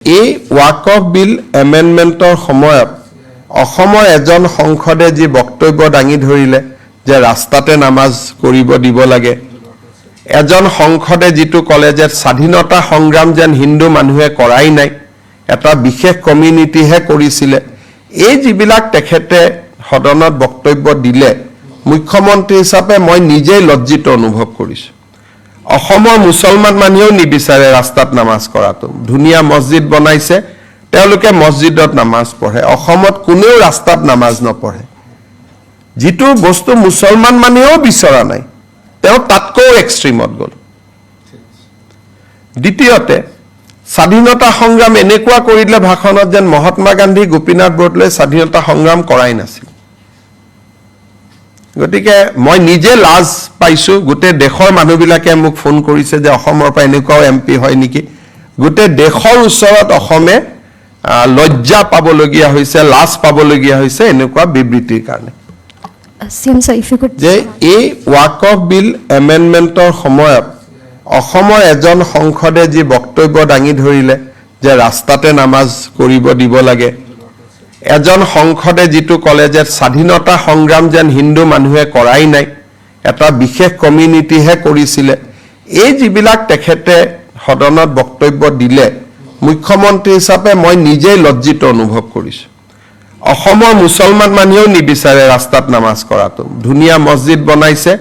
এই walk of বিল এমেণ্ডমেণ্টৰ সময়ত অসমৰ এজন সংসদে যি বক্তব্য দাঙি ধৰিলে যে ৰাস্তাতে নামাজ কৰিব দিব লাগে এজন সংসদে যিটো কলে যে স্বাধীনতা সংগ্ৰাম যেন হিন্দু মানুহে কৰাই নাই এটা বিশেষ কমিউনিটিহে কৰিছিলে এই যিবিলাক তেখেতে সদনত বক্তব্য দিলে মুখ্যমন্ত্ৰী হিচাপে মই নিজেই লজ্জিত অনুভৱ কৰিছো অসমৰ মুছলমান মানুহেও নিবিচাৰে ৰাস্তাত নামাজ কৰাটো ধুনিয়া মছজিদ বনাইছে তেওঁলোকে মছজিদত নামাজ পঢ়ে অসমত কোনেও ৰাস্তাত নামাজ নপঢ়ে যিটো বস্তু মুছলমান মানুহেও বিচৰা নাই তেওঁ তাতকৈ এক্সট্ৰিমত গল দ্বিতীয়তে স্বাধীনতা সংগ্ৰাম এনেকুৱা কৰিলে ভাষণত যেন মহাত্মা গান্ধী গোপীনাথ বৰদলৈ স্বাধীনতা সংগ্ৰাম কৰাই নাছিল গতিকে মই নিজে লাজ পাইছো গুটে দেশৰ মানুহবিলাকে মোক ফোন কৰিছে যে অসমৰ পৰা এনেকুৱাও এমপি হয় নেকি গুটে দেশৰ ওচৰত অসমে লজ্জা পাবলগীয়া হৈছে লাজ পাবলগীয়া হৈছে এনেকুৱা বিবৃতিৰ কাৰণে যে এই ৱাক অফ বিল এমেণ্ডমেণ্টৰ সময়ত অসমৰ এজন সংসদে যি বক্তব্য দাঙি ধৰিলে যে ৰাস্তাতে নামাজ কৰিব দিব লাগে এজন সংসদে যিটো কলে যে স্বাধীনতা সংগ্ৰাম যেন হিন্দু মানুহে কৰাই নাই এটা বিশেষ কমিউনিটিহে কৰিছিলে এই যিবিলাক তেখেতে সদনত বক্তব্য দিলে মুখ্যমন্ত্ৰী হিচাপে মই নিজেই লজ্জিত অনুভৱ কৰিছো অসমৰ মুছলমান মানুহেও নিবিচাৰে ৰাস্তাত নামাজ কৰাটো ধুনিয়া মছজিদ বনাইছে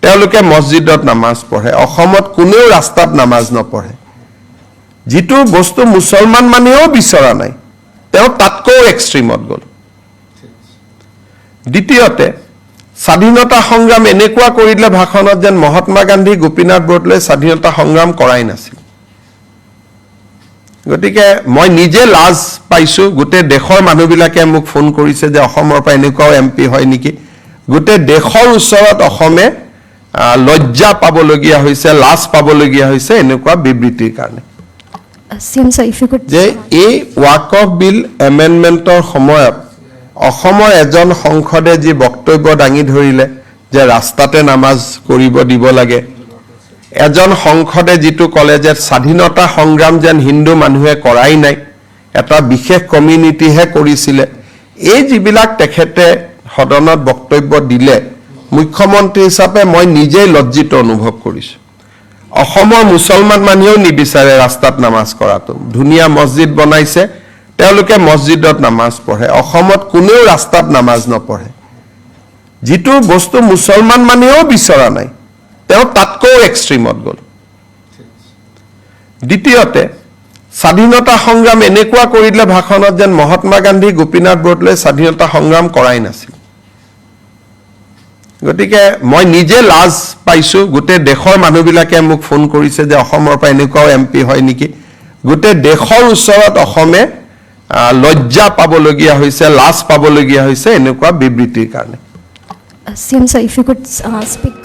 তেওঁলোকে মছজিদত নামাজ পঢ়ে অসমত কোনেও ৰাস্তাত নামাজ নপঢ়ে যিটো বস্তু মুছলমান মানুহেও বিচৰা নাই তেওঁ তাতকৈ এক্সট্ৰিমত গল দ্বিতীয়তে স্বাধীনতা সংগ্ৰাম এনেকুৱা কৰিলে ভাষণত যেন মহাত্মা গান্ধী গোপীনাথ বৰদলৈ স্বাধীনতা সংগ্ৰাম কৰাই নাছিল গতিকে মই নিজে লাজ পাইছো গুটে দেশৰ মানুহবিলাকে মোক ফোন কৰিছে যে অসমৰ পৰা এনেকুৱাও এমপি হয় নেকি গুটে দেশৰ ওচৰত অসমে লজ্জা পাবলগীয়া হৈছে লাজ পাবলগীয়া হৈছে এনেকুৱা বিবৃতিৰ কাৰণে যে এই ৱাক অফ বিল এমেণ্ডমেণ্টৰ সময়ত অসমৰ এজন সংসদে যি বক্তব্য দাঙি ধৰিলে যে ৰাস্তাতে নামাজ কৰিব দিব লাগে এজন সংসদে যিটো কলে যে স্বাধীনতা সংগ্ৰাম যেন হিন্দু মানুহে কৰাই নাই এটা বিশেষ কমিউনিটিহে কৰিছিলে এই যিবিলাক তেখেতে সদনত বক্তব্য দিলে মুখ্যমন্ত্ৰী হিচাপে মই নিজেই লজ্জিত অনুভৱ কৰিছো অসমৰ মুছলমান মানুহেও নিবিচাৰে ৰাস্তাত নামাজ কৰাটো ধুনিয়া মছজিদ বনাইছে তেওঁলোকে মছজিদত নামাজ পঢ়ে অসমত কোনেও ৰাস্তাত নামাজ নপঢ়ে যিটো বস্তু মুছলমান মানুহেও বিচৰা নাই তেওঁ তাতকৈ এক্সট্ৰিমত গল দ্বিতীয়তে স্বাধীনতা সংগ্ৰাম এনেকুৱা কৰিলে ভাষণত যেন মহাত্মা গান্ধী গোপীনাথ বৰদলৈ স্বাধীনতা সংগ্ৰাম কৰাই নাছিল গতিকে মই নিজে লাজ পাইছো গুটে দেশৰ মানুহবিলাকে মোক ফোন কৰিছে যে অসমৰ পৰা এনেকুৱাও এমপি হয় নেকি গুটে দেশৰ ওচৰত অসমে লজ্জা পাবলগীয়া হৈছে লাজ পাবলগীয়া হৈছে এনেকুৱা বিবৃতিৰ কাৰণে CM sir, if you could speak